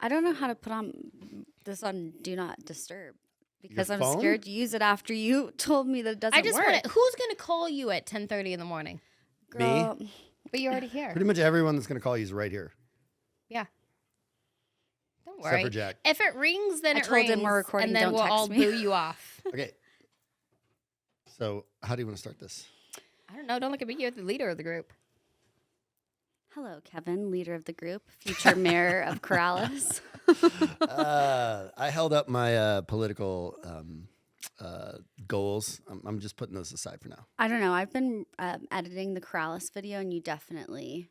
I don't know how to put this on Do Not Disturb because Your I'm phone? scared to use it after you told me that it doesn't I just work. want to. Who's gonna call you at 10:30 in the morning? Girl, But you're already here. Pretty much everyone that's going to call you is right here. Yeah. Don't Except worry. for Jack. If it rings, then I it told rings. him we're recording, and then don't we'll text all me. boo you off. Okay. So how do you want to start this? I don't know. Don't look at me. You're the leader of the group. Hello, Kevin, leader of the group, future mayor of Corrales. I held up my political goals. I'm just putting those aside for now. I don't know. I've been editing the Corrales video, and you definitely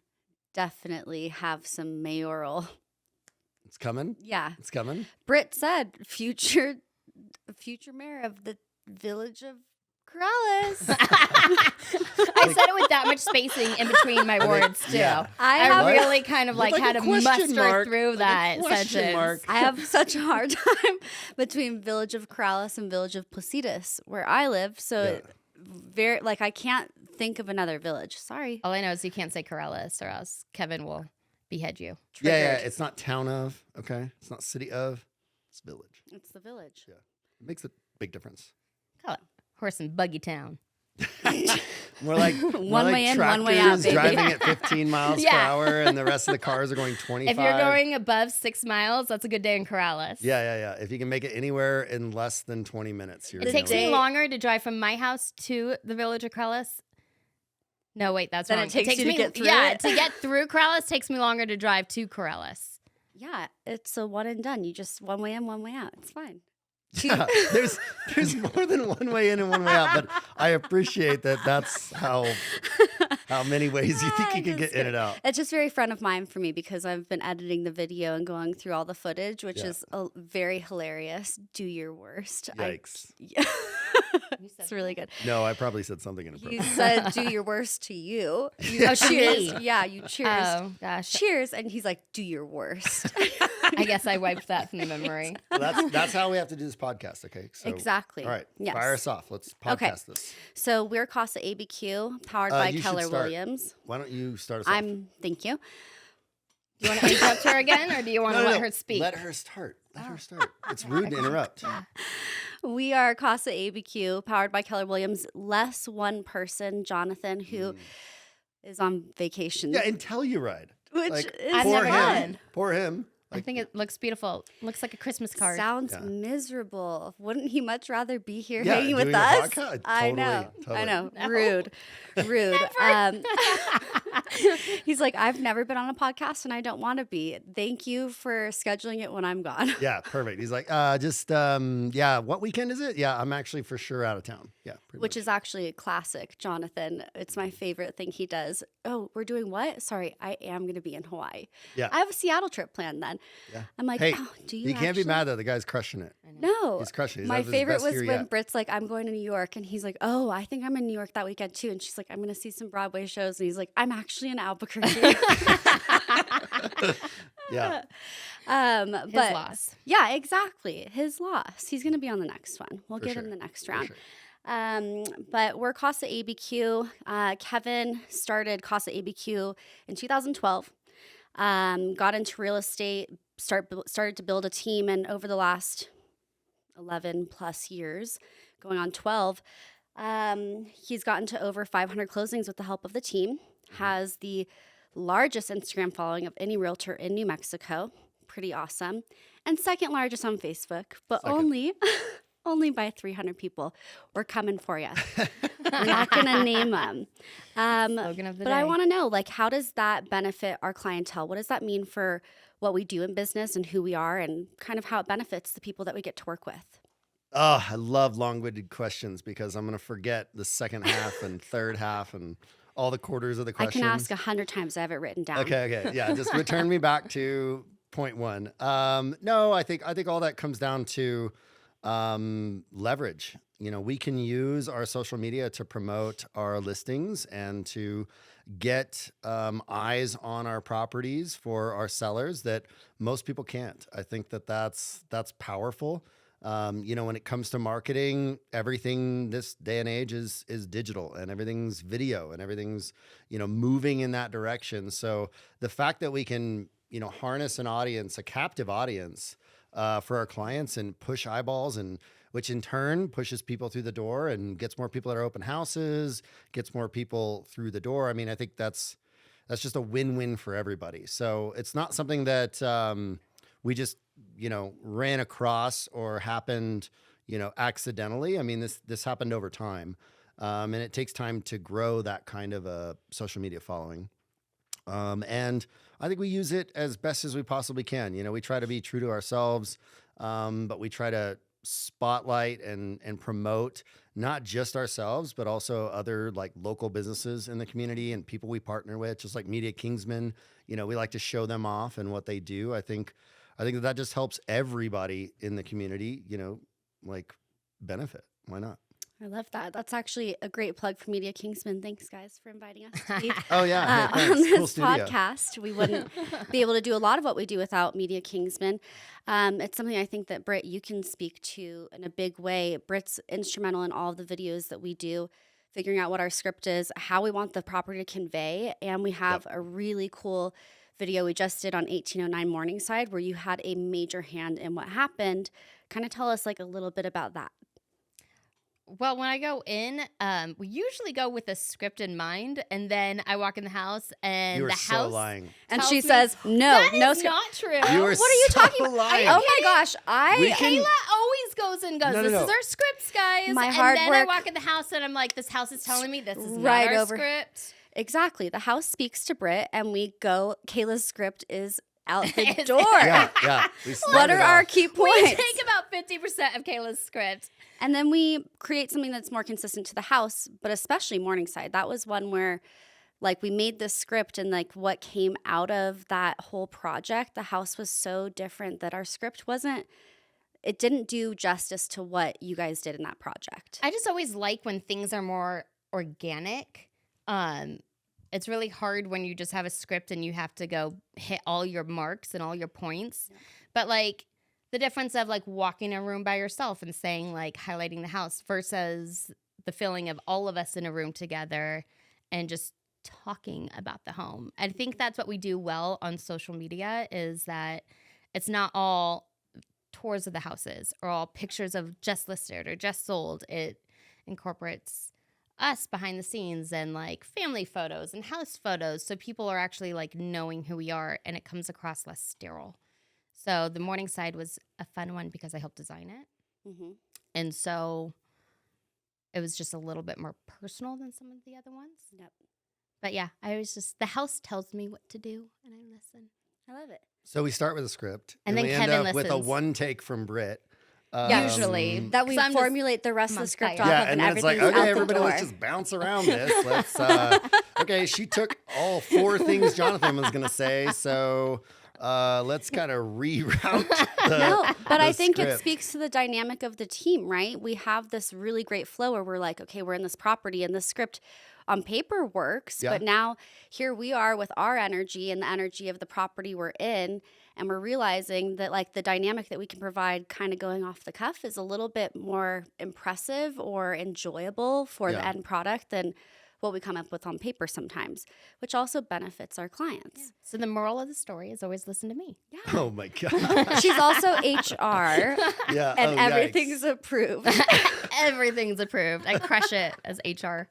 have some mayoral. It's coming. Yeah. It's coming. Britt said future mayor of the village of Corrales. I said it with that much spacing in between my words too. yeah. I What? really kind of Like had a to question muster mark. through Like a that question sentence. mark. I have such a hard time between village of Corrales and village of Placitas, where I live. So I can't think of another village. Sorry. All I know is you can't say Corrales or else Kevin will behead you. Yeah. Triggered. It's not town of. Okay. It's not city of. It's village. It's the village. Yeah. It makes a big difference. Call it horse and buggy town. More like One way in, one way out, tractors baby. driving at 15 miles per Yeah. hour, and the rest of the cars are going 25. If you're going above 6 miles, that's a good day in Corrales. Yeah. If you can make it anywhere in less than 20 minutes, you're It doing takes it. me longer to drive from my house to the village of Corrales. No, wait, that's Than wrong. it takes you to me, get through Yeah, it? to get through Corrales takes me longer to drive to Corrales. Yeah, it's a one and done. You just one way in, one way out. It's fine. Yeah, there's more than one way in and one way out, but I appreciate that. That's how many ways you think you can get in and out. It's just very front of mind for me because I've been editing the video and going through all the footage, which is very hilarious. Do your worst. Yikes! It's really good. No, I probably said something You inappropriate. said do your worst to you. You Oh, to cheers. me. Yeah, you cheers. Oh, gosh. Cheers. And he's like, do your worst. I guess I wiped that from the memory. Well, that's how we have to do this podcast. Okay, so Exactly. All right, Yes. fire us off. Let's podcast this. So we're Casa ABQ, powered by You should Keller start. Williams. Why don't you start us off? Thank you. Do you want to interrupt her again, or do you want to No, let her speak? Let her start. Let her start. It's rude to interrupt. We are Casa ABQ, powered by Keller Williams, less one person, Jonathan, who is on vacation. Yeah, and Telluride. Which Like, is I've poor never fun. been. Poor him. I think it looks beautiful. Looks like a Christmas card. Sounds Yeah. miserable. Wouldn't he much rather be here Yeah, hanging with doing a us? podcast. I know. Totally. I know. No. Rude. He's like, I've never been on a podcast and I don't want to be. Thank you for scheduling it when I'm gone. Yeah, perfect. He's like, what weekend is it? Yeah, I'm actually for sure out of town. Yeah, Which is actually a classic, Jonathan. It's my favorite thing he does. Oh, we're doing what? Sorry, I am going to be in Hawaii. Yeah. I have a Seattle trip planned then. Yeah. I'm like, Hey, oh, do you you can't be actually? mad though. The guy's crushing it. No. He's crushing it. He's My having his favorite best was year when yet. Britt's like, I'm going to New York. And he's like, oh, I think I'm in New York that weekend too. And she's like, I'm going to see some Broadway shows. And he's like, I'm actually in Albuquerque. Yeah. His loss. Yeah, exactly. His loss. He's going to be on the next one. We'll For get sure. him the next For round. sure. But we're Casa ABQ. Kevin started Casa ABQ in 2012. Got into real estate, started to build a team, and over the last 11 plus years, going on 12, he's gotten to over 500 closings with the help of the team. Has the largest Instagram following of any realtor in New Mexico. Pretty awesome. And second largest on Facebook, but Second. only by 300 people. We're coming for you. We're not going to name them. Slogan of the But day. I want to know, like, how does that benefit our clientele? What does that mean for what we do in business and who we are and kind of how it benefits the people that we get to work with? Oh, I love long-winded questions because I'm going to forget the second half and third half and all the quarters of the I questions. can ask 100 times. I have it written down. Okay. Yeah, just return me back to point one. No, I think all that comes down to leverage. You know, we can use our social media to promote our listings and to get eyes on our properties for our sellers that most people can't. I think that's powerful. You know, when it comes to marketing, everything this day and age is digital and everything's video and everything's, you know, moving in that direction. So the fact that we can harness an audience, a captive audience for our clients and push eyeballs, and which in turn pushes people through the door and gets more people at our open houses, gets more people through the door. I mean, I think that's just a win-win for everybody. So it's not something that we just, ran across or happened, accidentally. I mean, this happened over time. And it takes time to grow that kind of a social media following. And I think we use it as best as we possibly can. We try to be true to ourselves, but we try to spotlight and promote not just ourselves, but also other like local businesses in the community and people we partner with, just like Media Kingsman. We like to show them off and what they do. I think that just helps everybody in the community, like benefit. Why not? I love that. That's actually a great plug for Media Kingsman. Thanks, guys, for inviting us to be Oh yeah, hey, on thanks. Cool this studio. podcast. We wouldn't be able to do a lot of what we do without Media Kingsman. It's something I think that, Britt, you can speak to in a big way. Britt's instrumental in all of the videos that we do, figuring out what our script is, how we want the property to convey. And we have a really cool video we just did on 1809 Morningside where you had a major hand in what happened. Kind of tell us like a little bit about that. Well, when I go in, we usually go with a script in mind, and then I walk in the house, and You were the so house lying. And tells she me, says, no, that no is script. not true. You were What are you so talking about? lying. Oh my gosh, We can- Kayla always goes and goes, No, this no. is our scripts, guys. My and hard then I work- walk in the house, and I'm like, this house is telling me this is Right not our over- script. Exactly. The house speaks to Britt, and we go, Kayla's script is out the It's- door. Yeah. We What started are our off- key We points? take about 50% of Kayla's script. And then we create something that's more consistent to the house, but especially Morningside. That was one where like we made this script and like what came out of that whole project, the house was so different that our script it didn't do justice to what you guys did in that project. I just always like when things are more organic. It's really hard when you just have a script and you have to go hit all your marks and all your points. Yeah. But like the difference of like walking a room by yourself and saying like highlighting the house versus the feeling of all of us in a room together and just talking about the home. I think that's what we do well on social media is that it's not all tours of the houses or all pictures of just listed or just sold. It incorporates us behind the scenes and like family photos and house photos. So people are actually like knowing who we are and it comes across less sterile. So the Morningside was a fun one because I helped design it. Mm-hmm. And so it was just a little bit more personal than some of the other ones. Yep. But yeah, I was just, the house tells me what to do and I listen. I love it. So we start with a script, And then we Kevin end up with a listens. one take from Britt. Usually. That we 'Cause I'm just- formulate the rest of I'm the on script fire. off Yeah, of and and then it's like, everything's out okay, the everybody, door. let's just bounce around this. Okay, she took all four things Jonathan was going to say, so let's kind of reroute the No, but I the think it script. speaks to the dynamic of the team, right? We have this really great flow where we're like, okay, we're in this property and the script on paper works, Yeah. but now here we are with our energy and the energy of the property we're in, and we're realizing that like the dynamic that we can provide kind of going off the cuff is a little bit more impressive or enjoyable for the Yeah. end product than what we come up with on paper sometimes, which also benefits our clients. So the moral of the story is always listen to me. Oh my god. She's also HR. Yeah. And oh, everything's yikes. approved. Everything's approved. I crush it as HR.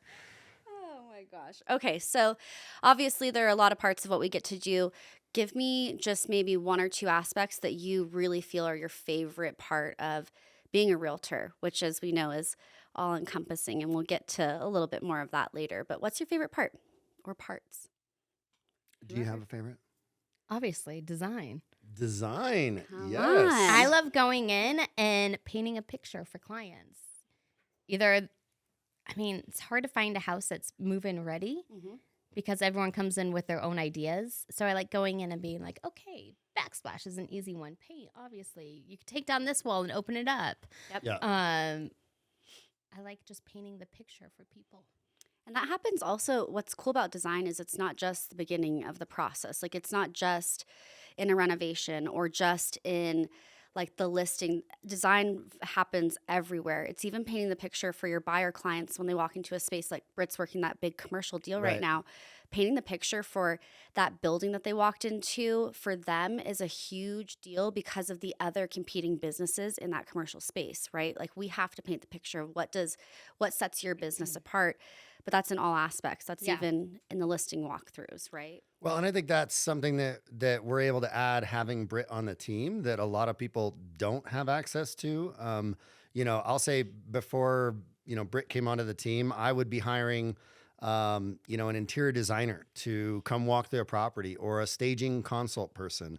Oh my gosh. Okay, so obviously there are a lot of parts of what we get to do. Give me just maybe one or two aspects that you really feel are your favorite part of being a realtor, which as we know is all encompassing, and we'll get to a little bit more of that later. But what's your favorite part or parts? Do you have a favorite? Obviously, design. Design. Come Yes. on. I love going in and painting a picture for clients. It's hard to find a house that's move-in ready because everyone comes in with their own ideas. So I like going in and being like, okay, backsplash is an easy one. Paint, obviously. You could take down this wall and open it up. Yep. Yeah. I like just painting the picture for people. And that happens also. What's cool about design is it's not just the beginning of the process. Like it's not just in a renovation or just in like the listing. Design happens everywhere. It's even painting the picture for your buyer clients when they walk into a space like Britt's working that big commercial deal right Right. now. painting the picture for that building that they walked into for them is a huge deal because of the other competing businesses in that commercial space, right? Like we have to paint the picture of what sets your business apart. But that's in all aspects. That's even in the listing walkthroughs, right? Well, and I think that's something that we're able to add having Britt on the team that a lot of people don't have access to. I'll say before, Britt came onto the team, I would be hiring, an interior designer to come walk through a property or a staging consult person.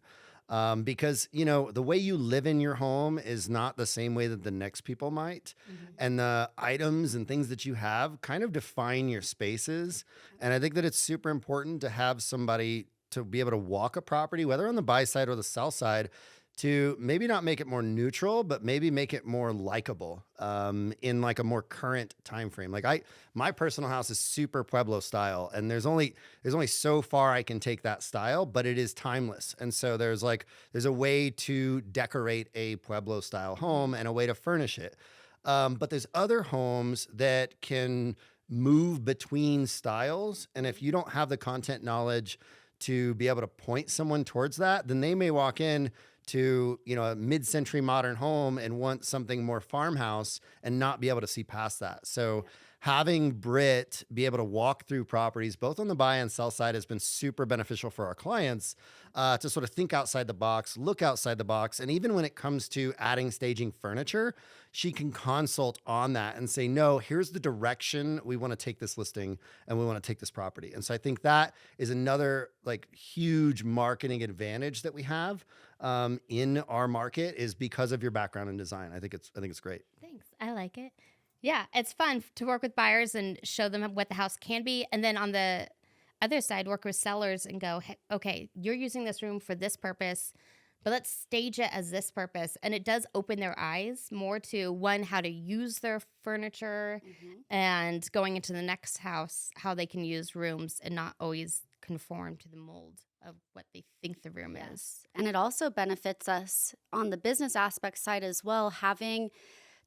Because, the way you live in your home is not the same way that the next people might. Mm-hmm. And the items and things that you have kind of define your spaces. And I think that it's super important to have somebody to be able to walk a property, whether on the buy side or the sell side, to maybe not make it more neutral, but maybe make it more likable in like a more current time frame. Like my personal house is super Pueblo style, and there's only so far I can take that style, but it is timeless. And so there's a way to decorate a Pueblo style home and a way to furnish it. But there's other homes that can move between styles, and if you don't have the content knowledge to be able to point someone towards that, then they may walk in to, a mid-century modern home and want something more farmhouse and not be able to see past that. So having Britt be able to walk through properties, both on the buy and sell side, has been super beneficial for our clients to sort of think outside the box, look outside the box. And even when it comes to adding staging furniture, she can consult on that and say, no, here's the direction we want to take this listing and we want to take this property. And so I think that is another huge marketing advantage that we have in our market, is because of your background in design. I think it's great. Thanks. I like it. Yeah, it's fun to work with buyers and show them what the house can be. And then on the other side, work with sellers and go, hey, okay, you're using this room for this purpose, but let's stage it as this purpose. And it does open their eyes more to, one, how to use their furniture, and going into the next house, how they can use rooms and not always conform to the mold of what they think the room is. And it also benefits us on the business aspect side as well, having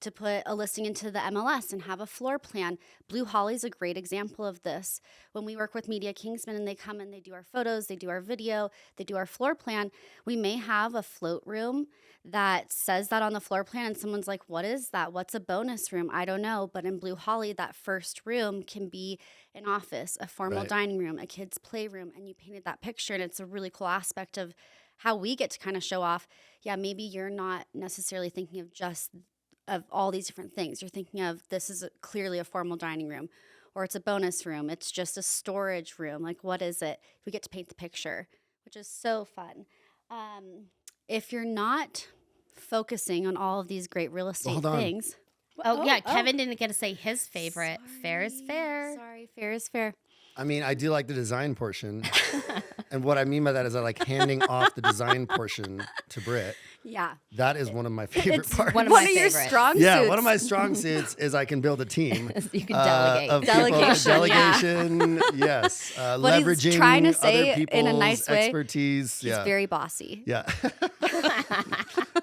to put a listing into the MLS and have a floor plan. Blue Holly is a great example of this. When we work with Media Kingsman and they come and they do our photos, they do our video, they do our floor plan, we may have a float room that says that on the floor plan and someone's like, what is that? What's a bonus room? I don't know. But in Blue Holly, that first room can be an office, a formal dining room, a kid's playroom, and you painted that picture. And it's a really cool aspect of how we get to kind of show off, maybe you're not necessarily thinking of all these different things. You're thinking of, this is clearly a formal dining room, or it's a bonus room. It's just a storage room. Like, what is it? We get to paint the picture, which is so fun. If you're not focusing on all of these great real estate things. Kevin didn't get to say his favorite. Sorry. Fair is fair. Sorry, fair is fair. I mean, I do like the design portion. And what I mean by that is I like handing off the design portion to Britt. Yeah. That is one of my favorite parts. One of your strong suits. Yeah, one of my strong suits is I can build a team. You can delegate. Of delegation, yes. What Leveraging he's trying to say other people's in a nice way, expertise. He's very bossy. Yeah.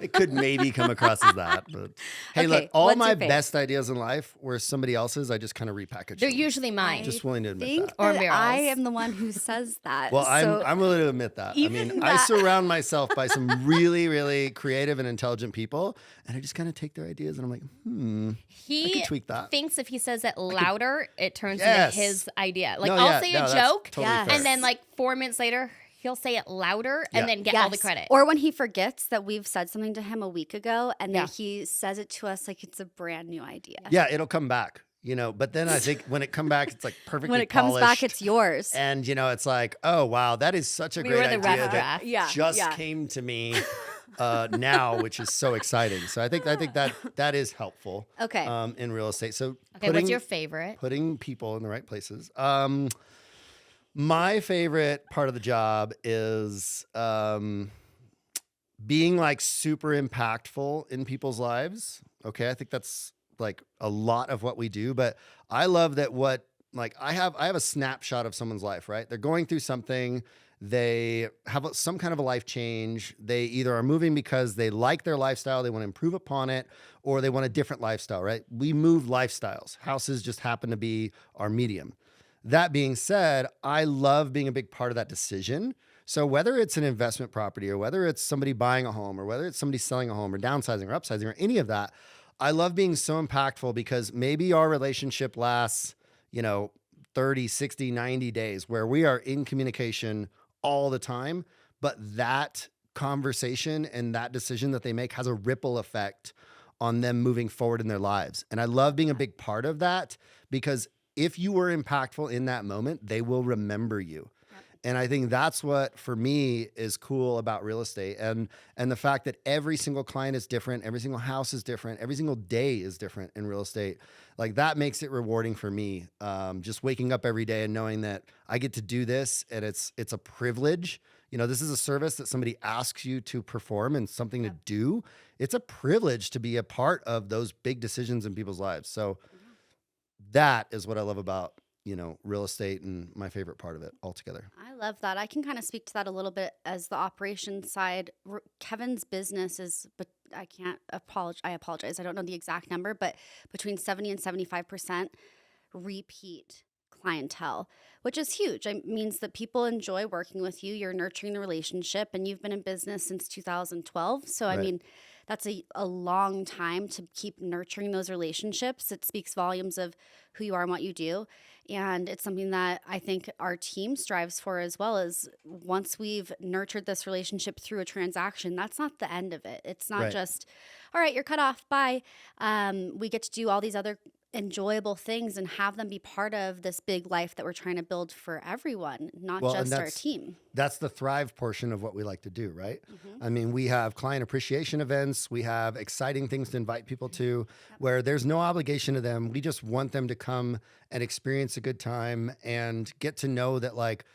It could maybe come across as that. But hey, Okay, look, all what's my your fave? best ideas in life were somebody else's. I just kind of repackaged They're them. usually mine. Just willing to admit think that. Or that Meryl's. I am the one who says that. Well, so I'm willing to admit that. I mean, I surround myself by some really, really creative and intelligent people, and I just kind of take their ideas and I'm like, I He could tweak that. thinks if he says it louder, it turns Yes. into his idea. Like, No, I'll yeah, say no, a that's joke, totally Yes. fair. and then 4 minutes later, he'll say it louder and then get all the credit. Or when he forgets that we've said something to him a week ago and then Yeah. he says it to us like it's a brand new idea. Yeah, it'll come back, but then I think when it comes back, it's like perfectly When it comes back, polished. it's yours. And, it's like, oh, wow, that is such a We great were the rough idea draft. that Yeah, just yeah. came to me now, which is so exciting. So I think that is helpful Okay. in real estate. So Okay, what's your favorite? putting people in the right places. My favorite part of the job is being super impactful in people's lives. Okay, I think that's a lot of what we do, but I love that I have a snapshot of someone's life, right? They're going through something. They have some kind of a life change. They either are moving because they like their lifestyle, they want to improve upon it, or they want a different lifestyle, right? We move lifestyles. Houses just happen to be our medium. That being said, I love being a big part of that decision. So whether it's an investment property or whether it's somebody buying a home or whether it's somebody selling a home or downsizing or upsizing or any of that, I love being so impactful because maybe our relationship lasts, 30, 60, 90 days where we are in communication all the time, but that conversation and that decision that they make has a ripple effect on them moving forward in their lives. And I love being a big part of that because if you were impactful in that moment, they will remember you. And I think that's what, for me, is cool about real estate. And the fact that every single client is different, every single house is different, every single day is different in real estate. Like that makes it rewarding for me. Just waking up every day and knowing that I get to do this and it's a privilege. This is a service that somebody asks you to perform and something to do. It's a privilege to be a part of those big decisions in people's lives. So that is what I love about real estate and my favorite part of it altogether. I love that. I can kind of speak to that a little bit as the operations side. Kevin's business is, but I apologize. I don't know the exact number, but between 70 and 75% repeat clientele, which is huge. It means that people enjoy working with you. You're nurturing the relationship, and you've been in business since 2012. So, Right. I mean, that's a long time to keep nurturing those relationships. It speaks volumes of who you are and what you do. And it's something that I think our team strives for as well. As once we've nurtured this relationship through a transaction, that's not the end of it. It's not Right. just, all right, you're cut off, bye. We get to do all these other enjoyable things and have them be part of this big life that we're trying to build for everyone, not Well, and just our team. That's the thrive portion of what we like to do, right? Mm-hmm. I mean, we have client appreciation events. We have exciting things to invite people to where there's no obligation to them. We just want them to come and experience a good time and get to know that like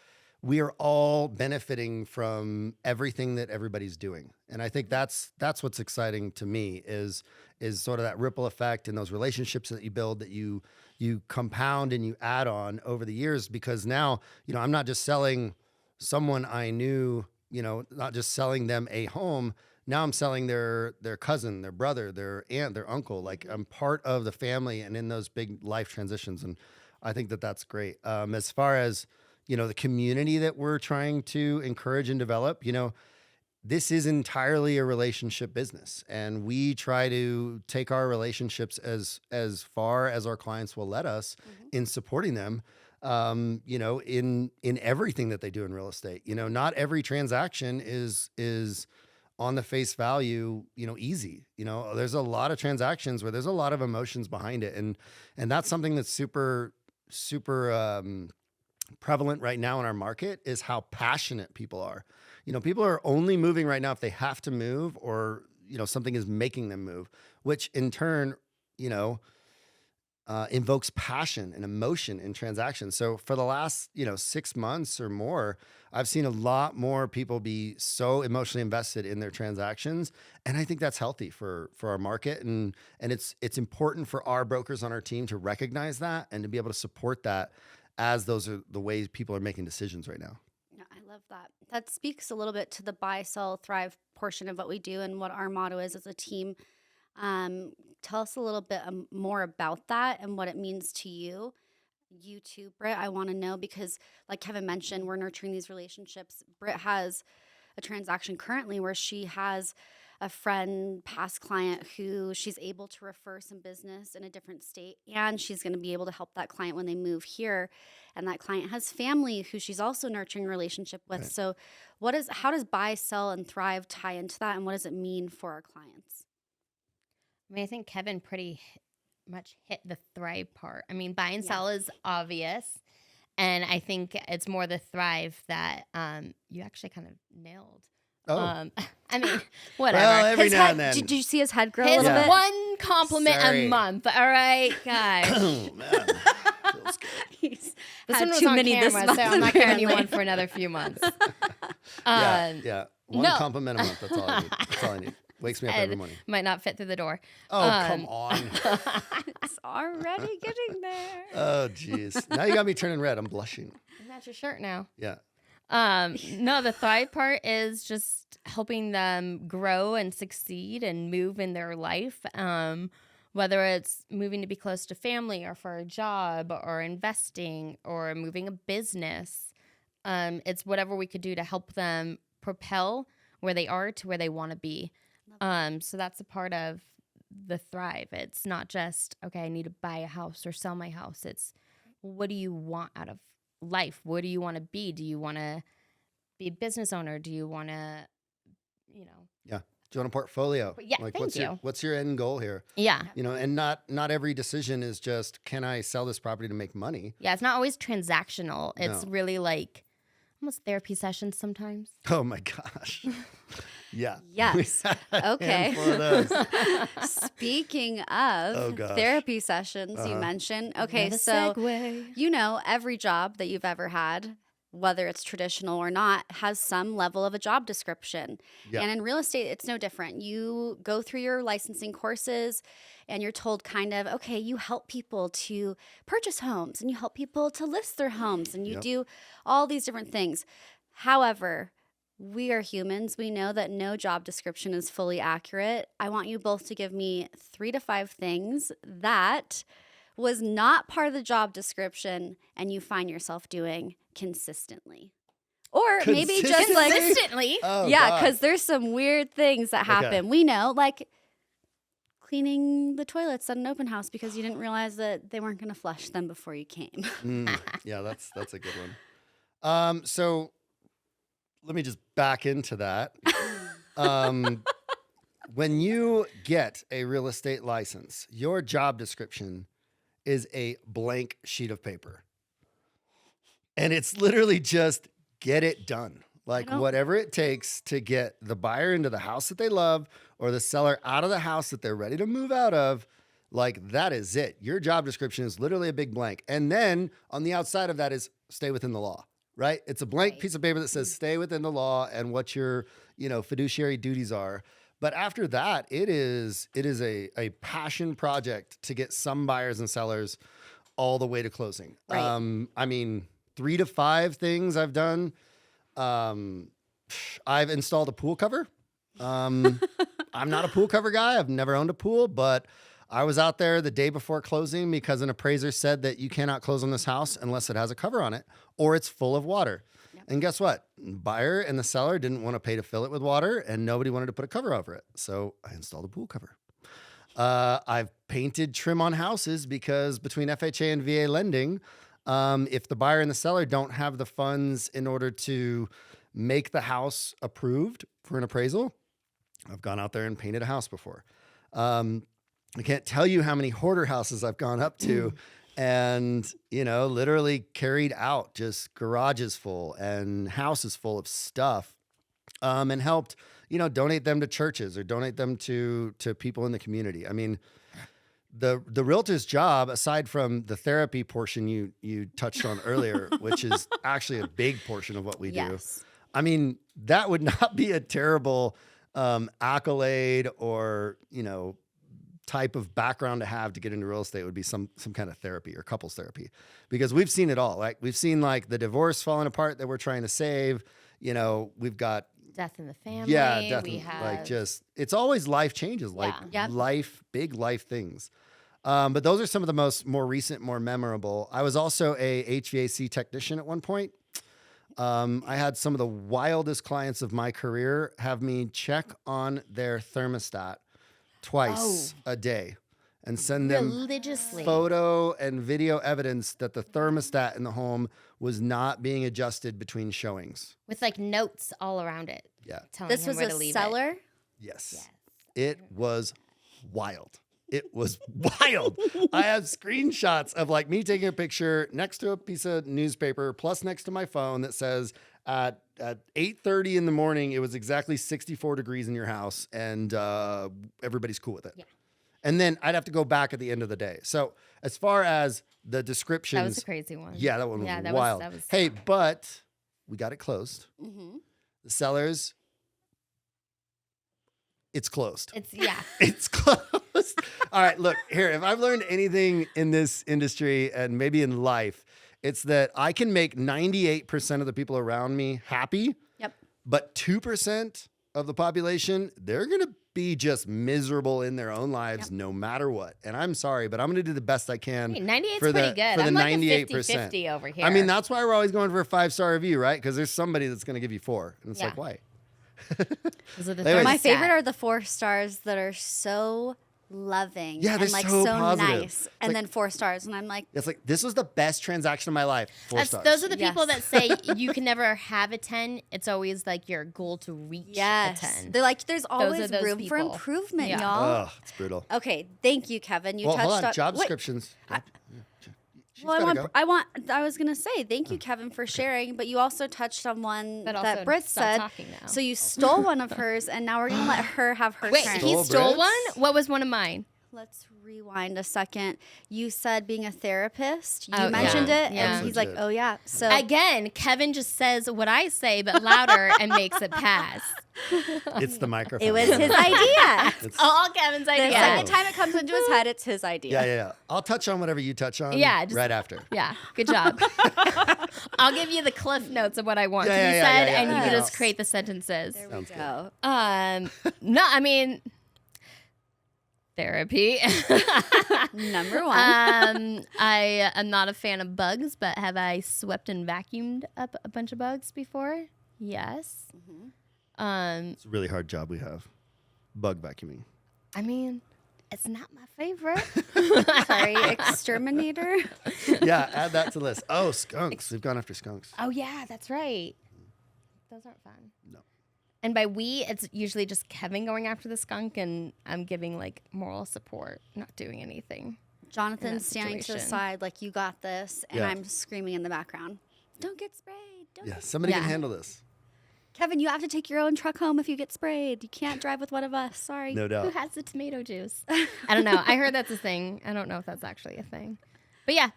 we are all benefiting from everything that everybody's doing. And I think that's what's exciting to me is sort of that ripple effect and those relationships that you build that you compound and you add on over the years, because now, I'm not just selling someone I knew, not just selling them a home. Now I'm selling their cousin, their brother, their aunt, their uncle. Like I'm part of the family and in those big life transitions. And I think that that's great. As far as, the community that we're trying to encourage and develop, this is entirely a relationship business. And we try to take our relationships as far as our clients will let us in supporting them, in everything that they do in real estate. Not every transaction is on the face value, easy. There's a lot of transactions where there's a lot of emotions behind it. And that's something that's super, super prevalent right now in our market is how passionate people are. People are only moving right now if they have to move or, something is making them move, which in turn, invokes passion and emotion in transactions. So for the last, 6 months or more, I've seen a lot more people be so emotionally invested in their transactions. And I think that's healthy for our market. And it's important for our brokers on our team to recognize that and to be able to support that as those are the ways people are making decisions right now. Yeah, I love that. That speaks a little bit to the buy, sell, thrive portion of what we do and what our motto is as a team. Tell us a little bit more about that and what it means to you. You too, Britt, I want to know because like Kevin mentioned, we're nurturing these relationships. Britt has a transaction currently where she has a friend, past client who she's able to refer some business in a different state, and she's going to be able to help that client when they move here. And that client has family who she's also nurturing a relationship with. Right. So how does buy, sell, and thrive tie into that, and what does it mean for our clients? I mean, I think Kevin pretty much hit the thrive part. I mean, buy and sell is obvious. And I think it's more the thrive that you actually kind of nailed. Oh. I mean, whatever. Well, every His now head, and then. Did you see his head grow a His little bit? one compliment Sorry. a month. All right, guys. Oh, man. Feels good. He's This had one was too on many camera, this so month, I'm not giving you apparently. one for another few months. Yeah. One no. compliment a month. That's all I need. That's all I need. Wakes me up every Ed morning. might not fit through the door. Oh, come on. It's already getting there. Oh, geez. Now you got me turning red. I'm blushing. That's your shirt now. Yeah. No, the thrive part is just helping them grow and succeed and move in their life. whether it's moving to be close to family or for a job or investing or moving a business. It's whatever we could do to help them propel where they are to where they want to be. So that's a part of the Thrive. It's not just, okay, I need to buy a house or sell my house. It's, what do you want out of life? What do you want to be? Do you want to be a business owner? Do you want to, Yeah. Do you want a portfolio? Yeah, Like, thank what's your end goal here? Yeah. And not every decision is just, can I sell this property to make money? Yeah, it's not always transactional. It's No. really like almost therapy sessions sometimes. Oh my gosh. Yeah. Yes. We had a Okay. handful of those. Speaking Oh, of gosh. therapy sessions, you Uh-huh. mentioned. Okay, Another so segue. every job that you've ever had, whether it's traditional or not, has some level of a job description. Yeah. And in real estate, it's no different. You go through your licensing courses and you're told kind of, okay, you help people to purchase homes and you help people to list their homes and you Yep. do all these different things. However, we are humans. We know that no job description is fully accurate. I want you both to give me 3 to 5 things that was not part of the job description and you find yourself doing consistently. Or maybe just like, Consistently. Oh, yeah, God. because there's some weird things that happen. Okay. We know, like cleaning the toilets at an open house because you didn't realize that they weren't going to flush them before you came. Yeah, that's a good one. So let me just back into that. When you get a real estate license, your job description is a blank sheet of paper. And it's literally just get it done. Like don't- whatever it takes to get the buyer into the house that they love or the seller out of the house that they're ready to move out of. Like that is it. Your job description is literally a big blank. And then on the outside of that is stay within the law, right? It's a blank piece of paper that says stay within the law and what your, fiduciary duties are. But after that, it is a passion project to get some buyers and sellers all the way to closing. Right. 3 to 5 things I've done. I've installed a pool cover. I'm not a pool cover guy. I've never owned a pool, but I was out there the day before closing because an appraiser said that you cannot close on this house unless it has a cover on it or it's full of water. Yep. And guess what? Buyer and the seller didn't want to pay to fill it with water and nobody wanted to put a cover over it. So I installed a pool cover. I've painted trim on houses because between FHA and VA lending, if the buyer and the seller don't have the funds in order to make the house approved for an appraisal, I've gone out there and painted a house before. I can't tell you how many hoarder houses I've gone up to and, literally carried out just garages full and houses full of stuff, and helped, donate them to churches or donate them to people in the community. I mean, the realtor's job, aside from the therapy portion you touched on earlier, which is actually a big portion of what we do. Yes. I mean, that would not be a terrible accolade or, type of background to have to get into real estate. Would be some kind of therapy or couples therapy, because we've seen it all. Like we've seen like the divorce falling apart that we're trying to save. We've got Death in the family. death, We have like just it's always life changes, like Yeah. Yep. big life things. But those are some of the more recent, more memorable. I was also a HVAC technician at one point. I had some of the wildest clients of my career have me check on their thermostat twice a day and send them religiously. photo and video evidence that the thermostat in the home was not being adjusted between showings. With like notes all around it. Yeah. Telling This him was where a to leave seller. Yes. Yes. It was wild. It was wild. I have screenshots of like me taking a picture next to a piece of newspaper plus next to my phone that says at 8:30 in the morning, it was exactly 64 degrees in your house and everybody's cool with it. Yeah. And then I'd have to go back at the end of the day. So as far as the descriptions. That was a crazy one. Yeah, that one was Yeah, that wild. was- Hey, but we got it closed. Mm-hmm. The sellers, it's closed. Yeah. It's closed. All right, look, here, if I've learned anything in this industry and maybe in life, it's that I can make 98% of the people around me happy, Yep. but 2% of the population, they're going to be just miserable in their own lives no matter what. And I'm sorry, but I'm going to do the best I can. 98's for pretty the, good. For the I'm like 98%. a 50-50 over here. I mean, that's why we're always going for a 5-star review, right? Because there's somebody that's going to give you 4. And it's like, why? Those are the Anyways. My favorite are the 4 stars that are so loving Yeah, they're and like so so positive. nice. And then 4 stars. And I'm like, It's like, this was the best transaction of my life. 4 stars. Those are the people Yes. that say you can never have a 10. It's always like your goal to reach yes. a 10. They're like, there's always those room for people. improvement, Yeah. y'all. Ugh, it's brutal. Okay, thank you, Kevin. You Well, touched hold on. on Job wait, descriptions. She's Well, gotta go. I was gonna say thank you, Kevin, for sharing, but you also touched on one But that also Britt stop said. talking now. So you stole one of hers, and now we're gonna let her have her Wait, turn. he Stole stole Britt's? one? What was one of mine? Let's rewind a second. You said being a therapist. You Oh, mentioned yeah. it, Yeah. and he's like, "Oh yeah." So Again, Kevin just says what I say, but louder and makes it pass. It's the microphone. it was his idea. It's- All Kevin's The idea. second time it comes into his head, it's his idea. yeah. I'll touch on whatever you touch on Yeah, just- right after. Yeah, good job. I'll give you the cliff notes of what I want to be Yeah, said, yeah, and you yeah. can just create the sentences. There we Sounds good. go. No, I mean, therapy. Number one. I am not a fan of bugs, but have I swept and vacuumed up a bunch of bugs before? Yes. It's a really hard job we have. Bug vacuuming. I mean, it's not my favorite. Sorry, exterminator. Yeah, add that to the list. Oh, skunks. We've gone after skunks. Oh yeah, that's right. Those aren't fun. No. And by we, it's usually just Kevin going after the skunk, and I'm giving like moral support, not doing anything. Jonathan's standing to the situation. side like, "You got this," and Yeah. I'm screaming in the background, "Don't get sprayed! Don't Yeah, get somebody Yeah. can handle this. Kevin, you have to take your own truck home if you get sprayed. You can't drive with one of us. Sorry." No Who doubt. has the tomato juice? I don't know. I heard that's a thing. I don't know if that's actually a thing. But yeah,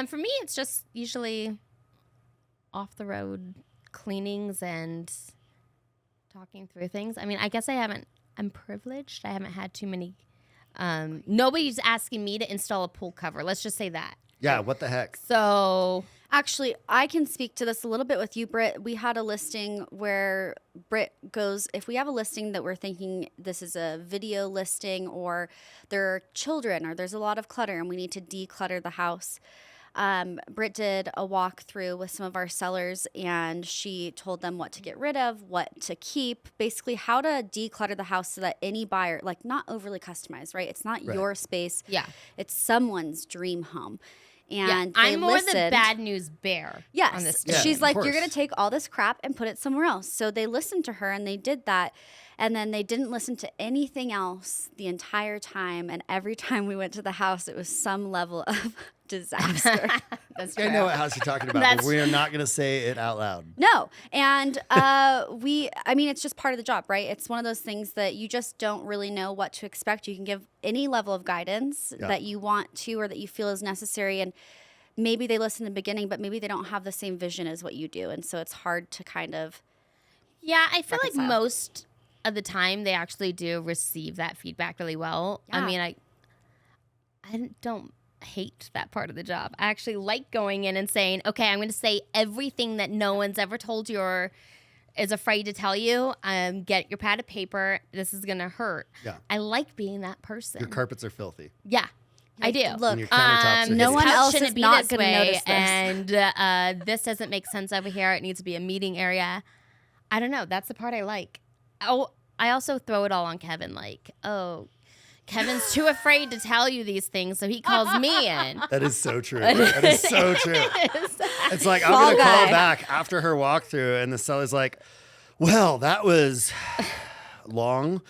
for me, it's just usually off the road cleanings and talking through things. I mean, I guess I'm privileged. I haven't had too many. Nobody's asking me to install a pool cover. Let's just say that. Yeah, what the heck? So Actually, I can speak to this a little bit with you, Britt. We had a listing where Britt goes, if we have a listing that we're thinking this is a video listing, or there are children, or there's a lot of clutter and we need to declutter the house. Britt did a walkthrough with some of our sellers, and she told them what to get rid of, what to keep, basically how to declutter the house so that any buyer, like, not overly customized, right? It's not Right. your space. yeah, It's someone's dream home. yeah. And they I'm more the listened. bad news bear. Yes. on this. Yeah, She's of like, you're course. going to take all this crap and put it somewhere else. So they listened to her and they did that. And then they didn't listen to anything else the entire time. And every time we went to the house, it was some level of disaster. That's I true. know what house you're talking about, but That's- we are not going to say it out loud. No. And it's just part of the job, right? It's one of those things that you just don't really know what to expect. You can give any level of guidance Yeah. that you want to or that you feel is necessary. And maybe they listen in the beginning, but maybe they don't have the same vision as what you do. And so it's hard to kind of. Yeah, I feel like reconcile. most of the time they actually do receive that feedback really well. I Yeah. mean, I don't hate that part of the job. I actually like going in and saying, okay, I'm going to say everything that no one's ever told you or is afraid to tell you. Get your pad of paper. This is going to hurt. Yeah. I like being that person. Your carpets are filthy. Yeah, I do. Look, And your countertops are no hideous. one couch else shouldn't is be not this gonna way, notice this. And this doesn't make sense over here. It needs to be a meeting area. I don't know. That's the part I like. Oh, I also throw it all on Kevin. Like, oh, Kevin's too afraid to tell you these things, so he calls me in. That is so true. That is so true. It's like, I'm Fall going to call guy. back after her walkthrough, and the seller's like, well, that was long.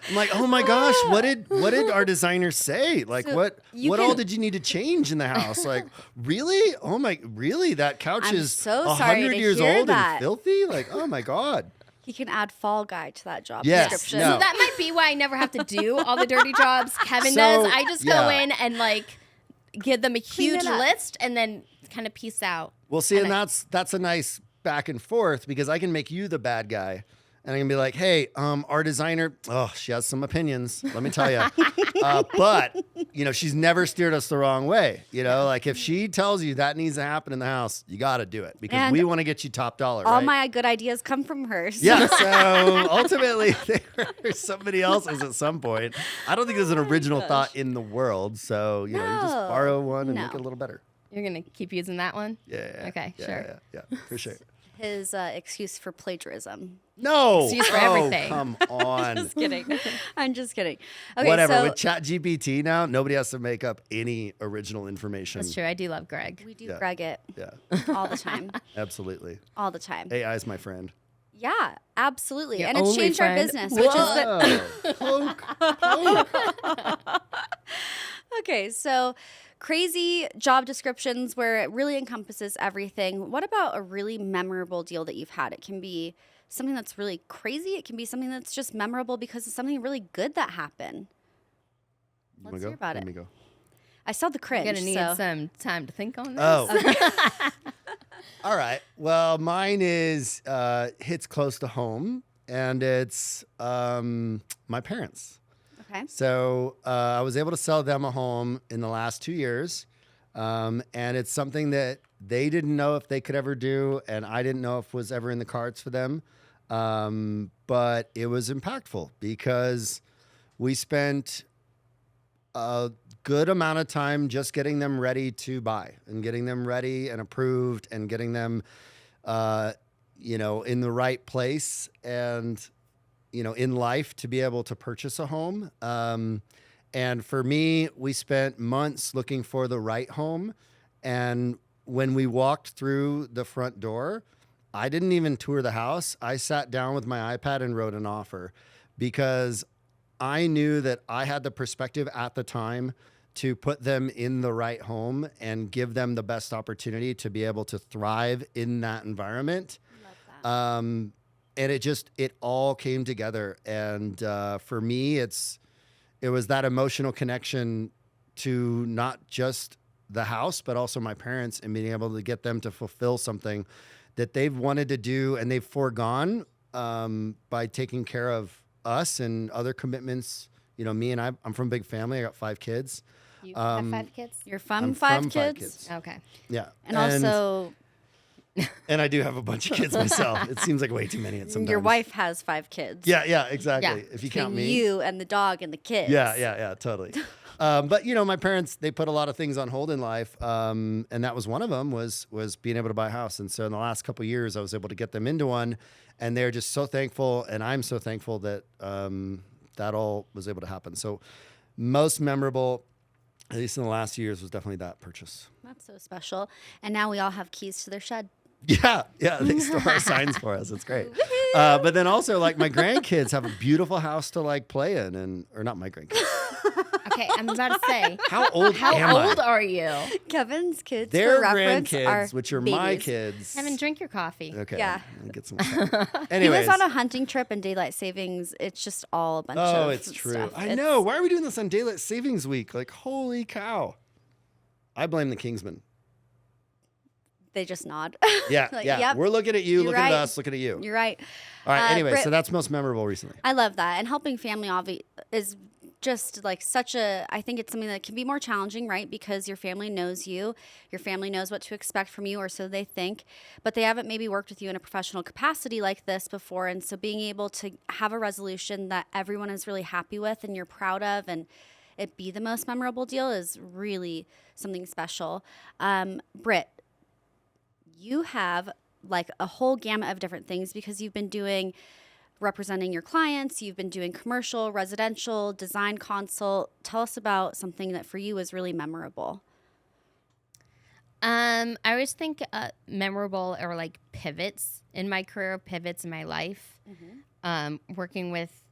I'm like, oh my gosh, what did our designer say? Like, So what you all can- did you need to change in the house? Like, really? Oh my, really? That couch I'm is so sorry 100 to years hear old that. and filthy? Like, oh my God. He can add Fall Guy to that job Yes, description. no. So that might be why I never have to do all the dirty jobs Kevin So, does. I just go yeah. in and like give them a Clean huge it up. list and then kind of peace out. Well, see, and And that's a nice back and forth because I can make you the bad guy, and I can be like, hey, our designer, she has some opinions, let me tell you. But, she's never steered us the wrong way. Like if she tells you that needs to happen in the house, you got to do it because we want to get you top dollar, all right? my good ideas come from her. So. Yeah, so ultimately, somebody else's at some point. I don't think there's an original thought in the world. So, you just borrow one and make it a little better. You're going to keep using that one? Yeah. Okay, sure. Yeah, for sure. His excuse for plagiarism. No. Excuse for everything. Come on. Just kidding. I'm just kidding. Okay, Whatever. so With ChatGPT now, nobody has to make up any original information. That's true. I do love Greg. we do Greg it Yeah, all the time. absolutely. All the time. AI is my friend. Yeah, absolutely. Your And it's only changed our friend. business, which is the Poke. Okay, so crazy job descriptions where it really encompasses everything. What about a really memorable deal that you've had? It can be something that's really crazy. It can be something that's just memorable because of something really good that happened. Let's hear about Let it. me go. I saw the cringe. You're going to need so. some time to think on this. Oh. All right. Well, mine is hits close to home, and it's my parents. Okay. So I was able to sell them a home in the last 2 years, and it's something that they didn't know if they could ever do, and I didn't know if was ever in the cards for them. But it was impactful because we spent a good amount of time just getting them ready to buy and getting them ready and approved and getting them, in the right place and, in life to be able to purchase a home. And for me, we spent months looking for the right home. And when we walked through the front door, I didn't even tour the house. I sat down with my iPad and wrote an offer because I knew that I had the perspective at the time to put them in the right home and give them the best opportunity to be able to thrive in that environment. Love that. And it all came together. And for me, it was that emotional connection to not just the house, but also my parents and being able to get them to fulfill something that they've wanted to do and they've foregone by taking care of us and other commitments. Me and I'm from a big family. I got 5 kids. You have 5 kids? You're from I'm 5 from kids? 5 kids. Okay. Yeah. And also, And I do have a bunch of kids myself. It seems like way too many at sometimes. your wife has 5 kids. Yeah, exactly. Yeah. If you count Between me. you and the dog and the kids. Yeah, totally. But my parents, they put a lot of things on hold in life, and that was one of them was being able to buy a house. And so in the last couple of years, I was able to get them into one, and they're just so thankful, and I'm so thankful that that all was able to happen. So most memorable, at least in the last years, was definitely that purchase. That's so special. And now we all have keys to their shed. Yeah, they store our signs for us. It's great. But then also, like, my grandkids have a beautiful house to play in, or not my grandkids. Okay, I'm about to say. How old How am I? old are you? Kevin's kids, Their for reference, grandkids, are which are babies. my kids. Kevin, drink your coffee. Okay. Yeah. I'll get some. He Anyways. was on a hunting trip and daylight savings. It's just all a bunch of Oh, it's true. stuff. I know. Why are we doing this on Daylight Savings Week? Like, holy cow. I blame the Kingsmen. They just nod. Yeah, Like, yeah. yep, We're looking at you, you're looking at right. us, looking at you. You're right. All right. Anyway, Britt, so that's most memorable recently. I love that. And helping family is just like I think it's something that can be more challenging, right? Because your family knows you, your family knows what to expect from you, or so they think, but they haven't maybe worked with you in a professional capacity like this before. And so being able to have a resolution that everyone is really happy with and you're proud of and it be the most memorable deal is really something special. Britt, you have like a whole gamut of different things because you've been representing your clients, you've been doing commercial, residential, design consult. Tell us about something that for you was really memorable. I always think memorable or like pivots in my career, pivots in my life. Working with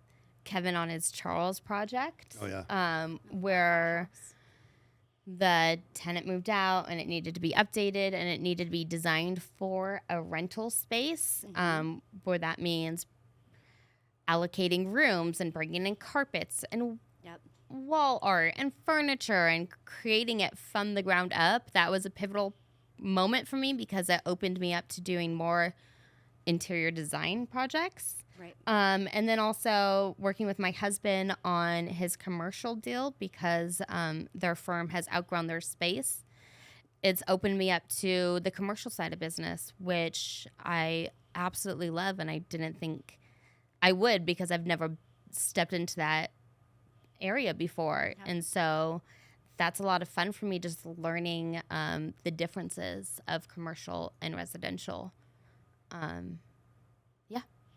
Kevin on his Charles project. Oh, yeah. Where the tenant moved out and it needed to be updated and it needed to be designed for a rental space, where that means allocating rooms and bringing in carpets and wall art and furniture and creating it from the ground up. That was a pivotal moment for me because it opened me up to doing more interior design projects. Right. And then also working with my husband on his commercial deal because their firm has outgrown their space. It's opened me up to the commercial side of business, which I absolutely love, and I didn't think I would because I've never stepped into that area before. Yep. And so that's a lot of fun for me, just learning the differences of commercial and residential.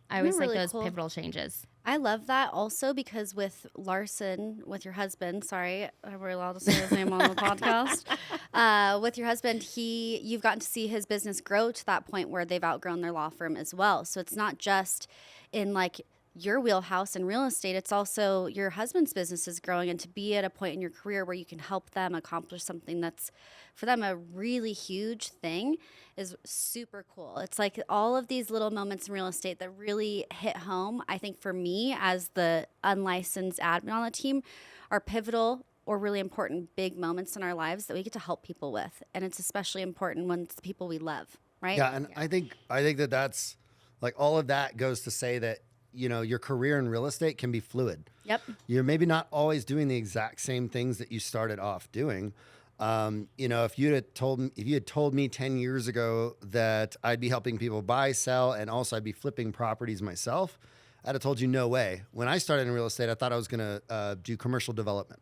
I always really like those cool. pivotal changes. I love that also because with Larson, with your husband, sorry, we're allowed to say his name on the podcast. With your husband, you've gotten to see his business grow to that point where they've outgrown their law firm as well. So it's not just in like your wheelhouse in real estate, it's also your husband's business is growing, and to be at a point in your career where you can help them accomplish something that's for them a really huge thing is super cool. It's like all of these little moments in real estate that really hit home, I think for me as the unlicensed admin on the team, are pivotal or really important big moments in our lives that we get to help people with. And it's especially important when it's the people we love, right? Yeah, and I think that that's like all of that goes to say that, you know, your career in real estate can be fluid. Yep. You're maybe not always doing the exact same things that you started off doing. You know, if you had told me 10 years ago that I'd be helping people buy, sell, and also I'd be flipping properties myself, I'd have told you no way. When I started in real estate, I thought I was going to do commercial development.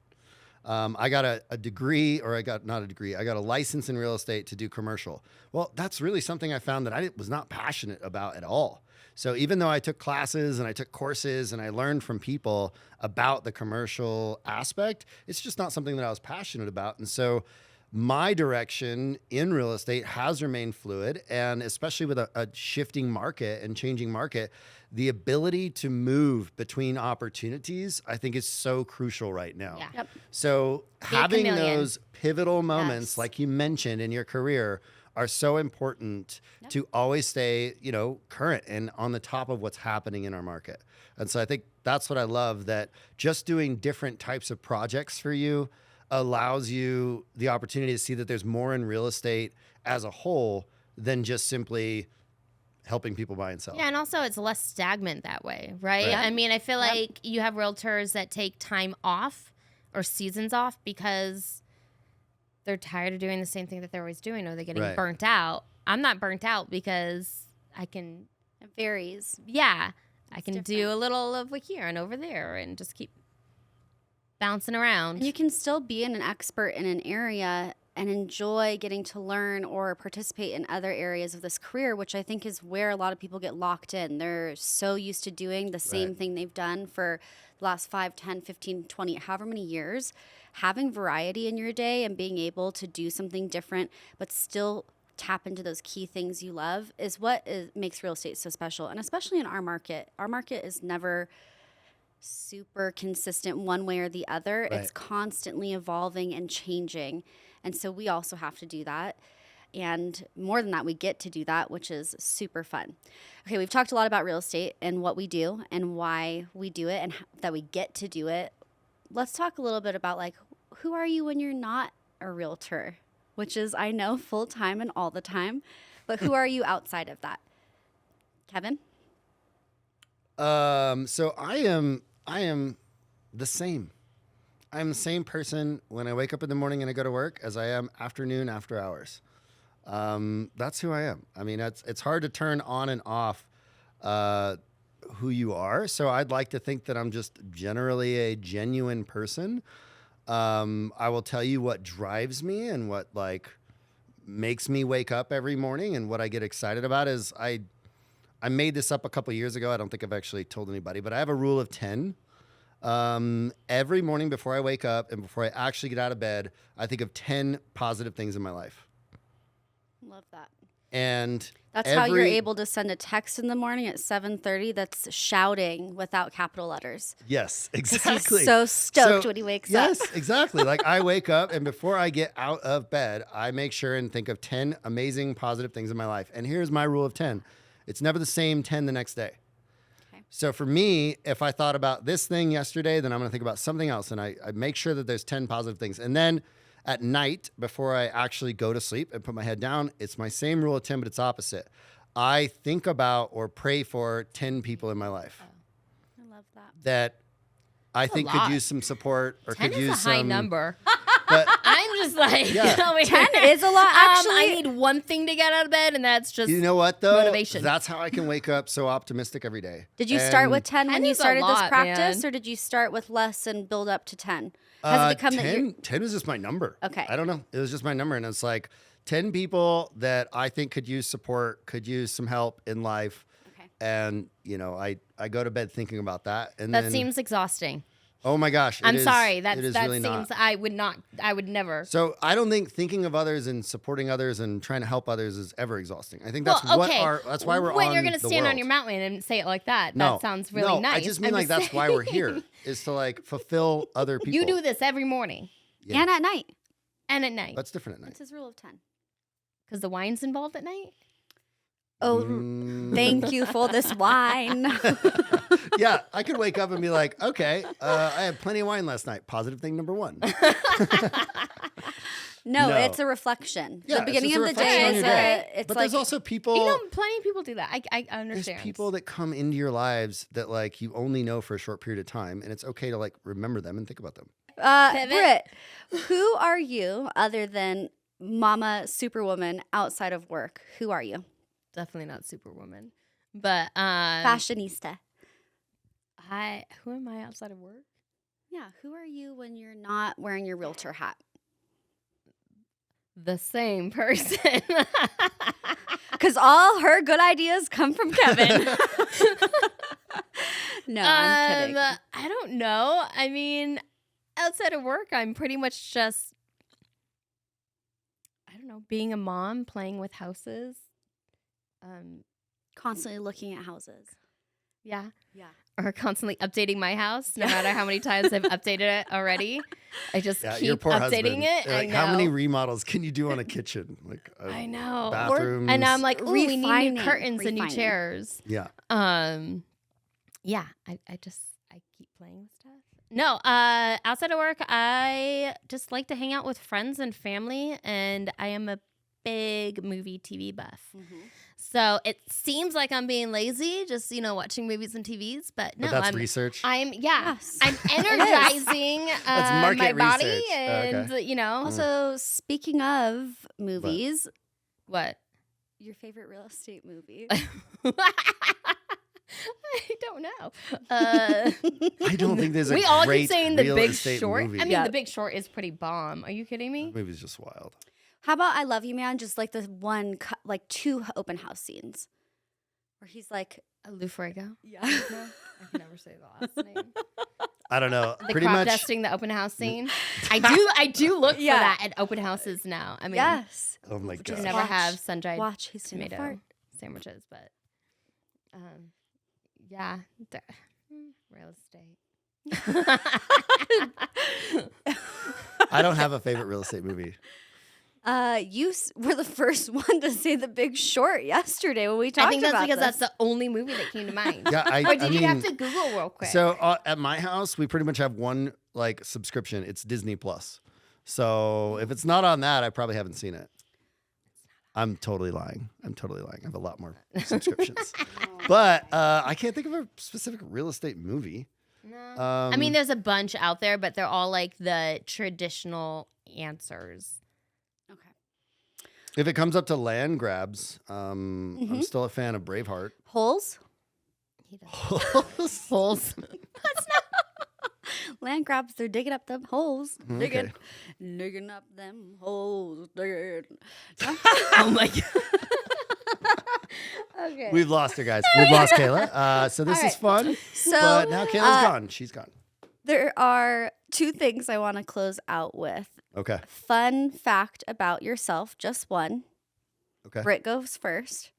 I got a degree, or I got a license in real estate to do commercial. Well, that's really something I found that I was not passionate about at all. So even though I took classes and I took courses and I learned from people about the commercial aspect, it's just not something that I was passionate about. And so my direction in real estate has remained fluid, and especially with a shifting market and changing market, the ability to move between opportunities, I think, is so crucial right now. Yeah. Yep. So having those pivotal moments, Yes. like you mentioned in your career, are so important to always stay, you know, current and on the top of what's happening in our market. And so I think that's what I love, that just doing different types of projects for you allows you the opportunity to see that there's more in real estate as a whole than just simply helping people buy and sell. Yeah, and also it's less stagnant that way, right? Right. I mean, I feel like you have realtors that take time off or seasons off because they're tired of doing the same thing that they're always doing, or they're getting Right. burnt out. I'm not burnt out because I can, It varies. I can do a little over here and over there and just keep bouncing around. And you can still be an expert in an area and enjoy getting to learn or participate in other areas of this career, which I think is where a lot of people get locked in. They're so used to doing the same Right. thing they've done for the last 5, 10, 15, 20, however many years. Having variety in your day and being able to do something different, but still tap into those key things you love is what makes real estate so special. And especially in our market is never super consistent one way or the other. Right. It's constantly evolving and changing. And so we also have to do that. And more than that, we get to do that, which is super fun. Okay, we've talked a lot about real estate and what we do and why we do it and that we get to do it. Let's talk a little bit about, like, who are you when you're not a realtor? Which is, I know, full time and all the time. But who are you outside of that? Kevin? So I am the same. I'm the same person when I wake up in the morning and I go to work as I am afternoon after hours. That's who I am. I mean, it's hard to turn on and off who you are. So I'd like to think that I'm just generally a genuine person. I will tell you what drives me and what like makes me wake up every morning, and what I get excited about is I made this up a couple years ago. I don't think I've actually told anybody, but I have a rule of 10. Every morning before I wake up and before I actually get out of bed, I think of 10 positive things in my life. Love that. And That's how you're able to send a text in the morning at 7:30 that's shouting without capital letters. Yes, 'Cause exactly. He's so stoked when he wakes up. Yes, exactly. Like I wake up and before I get out of bed, I make sure and think of 10 amazing positive things in my life. And here's my rule of 10. It's never the same 10 the next day. Okay. So for me, if I thought about this thing yesterday, then I'm going to think about something else. And I make sure that there's 10 positive things. And then at night, before I actually go to sleep and put my head down, it's my same rule of 10, but it's opposite. I think about or pray for 10 people in my life I love that. that I think could lot. use some support or 10 could is use a high some number. But I'm just like, Yeah. 10 is a lot, actually. I need one thing to get out of bed, and that's just you know what though? motivation. That's how I can wake up so optimistic every day. Did you start And, with 10 when 10 you is a started this lot, practice, man. or did you start with less and build up to 10? Has it become that you're 10 was just my number. Okay. I don't know. It was just my number. And it's like 10 people that I think could use support, could use some help in life. Okay. And, I go to bed thinking about that. And that then, seems exhausting. oh my gosh. I'm sorry. That really seems not. I would never. So I don't think thinking of others and supporting others and trying to help others is ever exhausting. I think that's that's why we're when on you're gonna the stand on world. your mountain and say it like that. No, That sounds really no, nice. I just mean I'm like that's why we're here is to like fulfill other people. You do this every morning Yeah. and at night? and at night That's different at night. What's his rule of 10? because the wine's involved at night. Oh, Mm. thank you for this wine. Yeah, I could wake up and be like, okay, I had plenty of wine last night. Positive thing number one. No, No. it's a reflection. Yeah, The beginning it's of just the a reflection day on is your day. it's But like there's also people. You know, plenty of people do that. I There's understand. people that come into your lives that like you only know for a short period of time, and it's okay to like remember them and think about them. Pivot. Britt, who are you other than Mama Superwoman outside of work? Who are you? Definitely not Superwoman, but Fashionista. who am I outside of work? Yeah, who are you when you're not wearing your realtor hat? The same person. Because all her good ideas come from Kevin. No, I'm kidding. I don't know. I mean, outside of work, I'm pretty much just, I don't know, being a mom, playing with houses. Constantly looking at houses. Yeah. Yeah. Or constantly updating my house, no matter how many times I've updated it already. I just Yeah, keep your poor updating husband. it. They're like, I know. how many remodels can you do on a kitchen? Like I know. bathrooms. And I'm like, ooh, we need Refining, new curtains and new refining. chairs. yeah. Yeah, I keep playing with stuff. No, outside of work, I just like to hang out with friends and family, and I am a big movie TV buff. Mm-hmm. So it seems like I'm being lazy, just watching movies and TVs, but no, But that's I'm research. Yes. I'm energizing That's my market body, research. and Okay. Also, speaking of movies, what? your favorite real estate movie? I don't know. I don't think there's a we all great keep saying The real Big estate Short. movie. I mean, Yeah. The Big Short is pretty bomb. Are you kidding me? That movie's just wild. How about I Love You Man? Just like the one, like 2 open house scenes where he's like, Lou Ferrigno. yeah. No, I can never say the last name. I don't know. The Pretty crop much. dusting, the open house scene. I do look Yeah. for that at open houses now. I mean, Yes. Oh my just god. never Watch- have sun-dried Watch, he's gonna tomato fart. sandwiches, but yeah, real estate. I don't have a favorite real estate movie. You were the first one to say The Big Short yesterday when we talked I think that's about because this. that's the only movie that came to mind. Yeah, Or did I you mean, have to Google real quick? So at my house, we pretty much have one like subscription. It's Disney Plus. So if it's not on that, I probably haven't seen it. I'm totally lying. I have a lot more subscriptions. But I can't think of a specific real estate movie. No. I mean, Um, there's a bunch out there, but they're all like the traditional answers. Okay. If it comes up to land grabs, I'm Mhm. still a fan of Braveheart. Holes? He does. Holes. Land grabs, they're digging up them holes. Okay. Digging up them holes. Digging. Oh my god. Okay. We've lost her, guys. We've lost Kayla. So this All is fun. So But now Kayla's gone. She's gone. there are 2 things I want to close out with. Okay. Fun fact about yourself, just one. Okay. Britt goes first.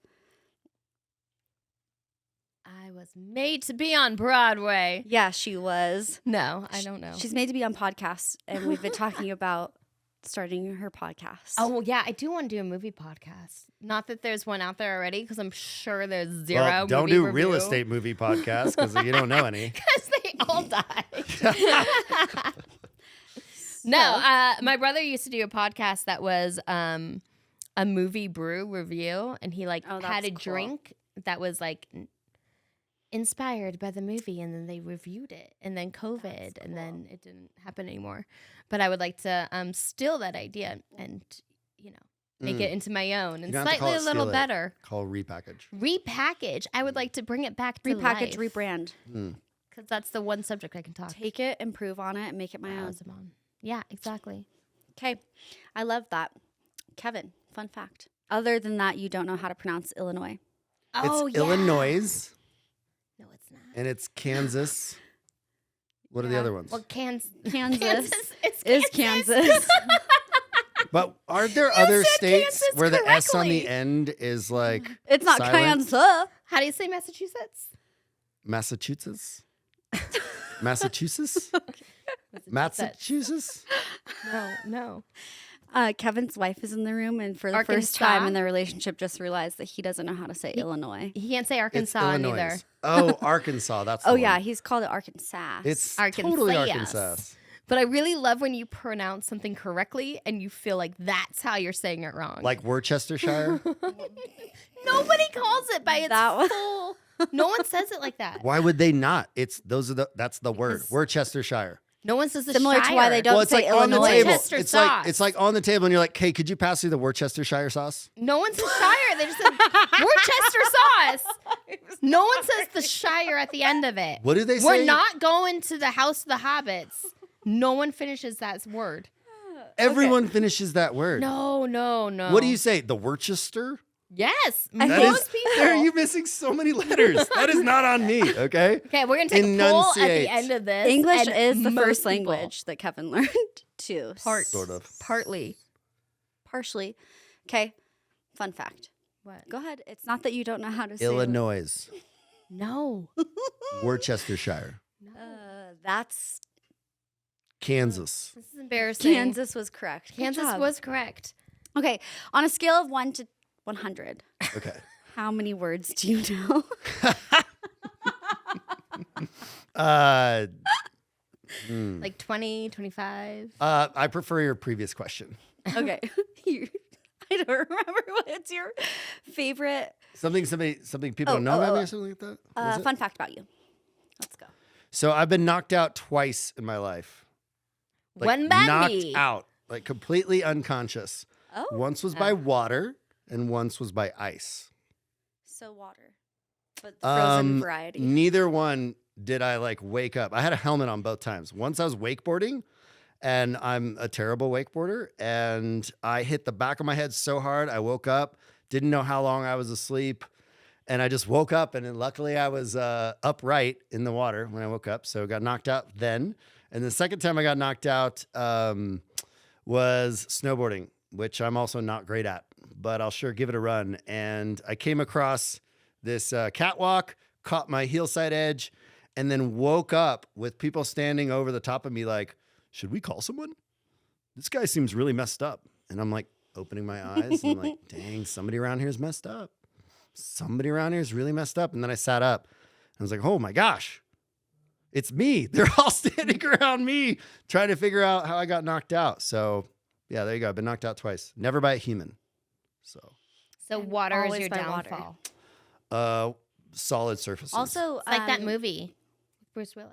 I was made to be on Broadway. Yeah, she was. No, I don't know. She's made to be on podcasts, and we've been talking about starting her podcast. Oh, well, yeah, I do want to do a movie podcast. Not that there's one out there already, because I'm sure there's zero. Well, don't movie do review. real estate movie podcasts because you don't know any. Because they all died. No, my brother used to do a podcast that was a movie brew review, and he like Oh, had that's a cool. drink that was like inspired by the movie, and then they reviewed it, and then COVID, and then it didn't happen anymore. But I would like to steal that idea and make it into my own and You don't have to call slightly a it little steal it. better. Call repackage. Repackage. I would like to bring it back to Repackage, life. rebrand. Because that's the one subject I can talk Take it, improve on it, and make it my own. hours on. Yeah, exactly. Okay. I love that. Kevin, fun fact. Other than that, you don't know how to pronounce Illinois. Oh, It's yeah. Illinois No, it's not. and it's Kansas. What are the Yeah. other ones? Well, Kansas It's is Kansas. But aren't there other said states Kansas where the S on the correctly. end is like It's not silent? Kansas. How do you say Massachusetts? Massachusetts? Massachusetts? Massachusetts? No. Kevin's wife is in the room, and for the first time Arkansas? in their relationship, just realized that he doesn't know how to say Illinois. He can't say It's Arkansas Illinois. neither. Oh, Arkansas. That's the Oh, one. yeah, he's called it Arkansas. It's Arkansas. totally Arkansas. But I really love when you pronounce something correctly and you feel like that's how you're saying it wrong. Like Worcestershire? nobody calls it by its That one. full. No one says it like that. Why would they not? That's the word. Because- Worcestershire. No one says the Similar to why they Shire. don't it's say like on the Illinois. table. Worcester It's sauce. like on the table, and you're like, "Hey, could you pass me the Worcestershire sauce?" No one says Shire. They just said Worcester sauce. No one says the Shire at the end of it. What do they say? We're not going to the House of the Hobbits. No one finishes that word. Everyone finishes that word. No. What do you say? The Worcester? Yes, I That most is- people. Are you missing so many letters? That is not on me. Okay. Okay, we're gonna take a poll at Enunciate. the end of this. English and is the most first people- language that Kevin learned too. Sort of. Partly. Partially. Okay. Fun fact. What? Go ahead. It's not that you don't know how to say Illinois. No. Worcestershire. That's Kansas. This is embarrassing. Kansas was correct. Good Kansas job. was correct. Okay. On a scale of 1 to 100, Okay. how many words do you know? Like 20, 25. I prefer your previous question. Okay. I don't remember what's your favorite Something people don't know about me or something like that? Was it? fun fact about you. Let's go. So I've been knocked out twice in my life. When by knocked me. out, like completely unconscious. Oh. Once was by water and once was by ice. So water. But the frozen Um, variety. Neither one did I like wake up. I had a helmet on both times. Once I was wakeboarding, and I'm a terrible wakeboarder, and I hit the back of my head so hard I woke up, didn't know how long I was asleep, and I just woke up, and then luckily I was upright in the water when I woke up, so got knocked out then. And the second time I got knocked out was snowboarding, which I'm also not great at, but I'll sure give it a run. And I came across this catwalk, caught my heel side edge, and then woke up with people standing over the top of me like, should we call someone? This guy seems really messed up. And I'm like opening my eyes and I'm like, dang, somebody around here is messed up. Somebody around here is really messed up. And then I sat up and I was like, oh my gosh, it's me. They're all standing around me trying to figure out how I got knocked out. So yeah, there you go. I've been knocked out twice. Never by a human. So So And water is always your by water. downfall. solid surfaces. Also, It's like that movie with Bruce Willis.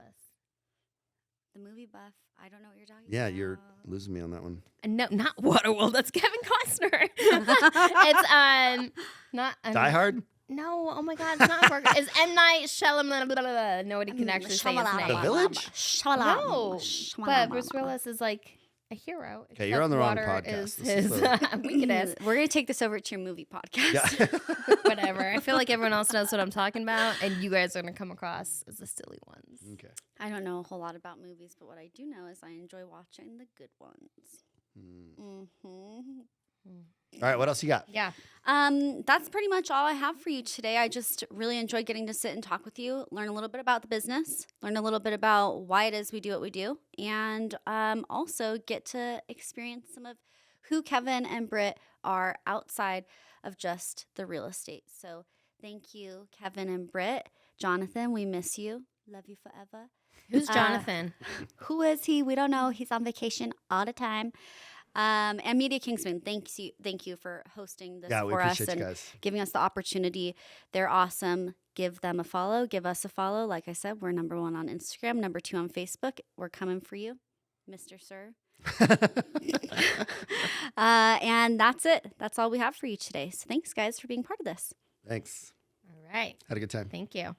The movie buff. I don't know what you're talking Yeah, about. you're losing me on that one. No, not Waterworld. That's Kevin Costner. It's not Die Hard? No, oh my God, it's not. It's M Night Shyamalan. Nobody can actually say his name. The Village? No, but Bruce Willis is like a hero. Okay, you're on the wrong except water podcast. Is This his is weakness. We're gonna take this over to your movie podcast. Yeah. Whatever. I feel like everyone else knows what I'm talking about, and you guys are gonna come across as the silly ones. Okay. I don't know a whole lot about movies, but what I do know is I enjoy watching the good ones. Mm-hmm. All right, what else you got? Yeah. That's pretty much all I have for you today. I just really enjoyed getting to sit and talk with you, learn a little bit about the business, learn a little bit about why it is we do what we do, and also get to experience some of who Kevin and Britt are outside of just the real estate. So thank you, Kevin and Britt. Jonathan, we miss you. Love you forever. Who's Jonathan? Who is he? We don't know. He's on vacation all the time. And Media Kingsman, thank you for hosting this Yeah, we for us appreciate you and guys. giving us the opportunity. They're awesome. Give them a follow. Give us a follow. Like I said, we're number 1 on Instagram, number 2 on Facebook. We're coming for you, Mr. Sir. And that's it. That's all we have for you today. So thanks, guys, for being part of this. Thanks. All right. Had a good time. Thank you.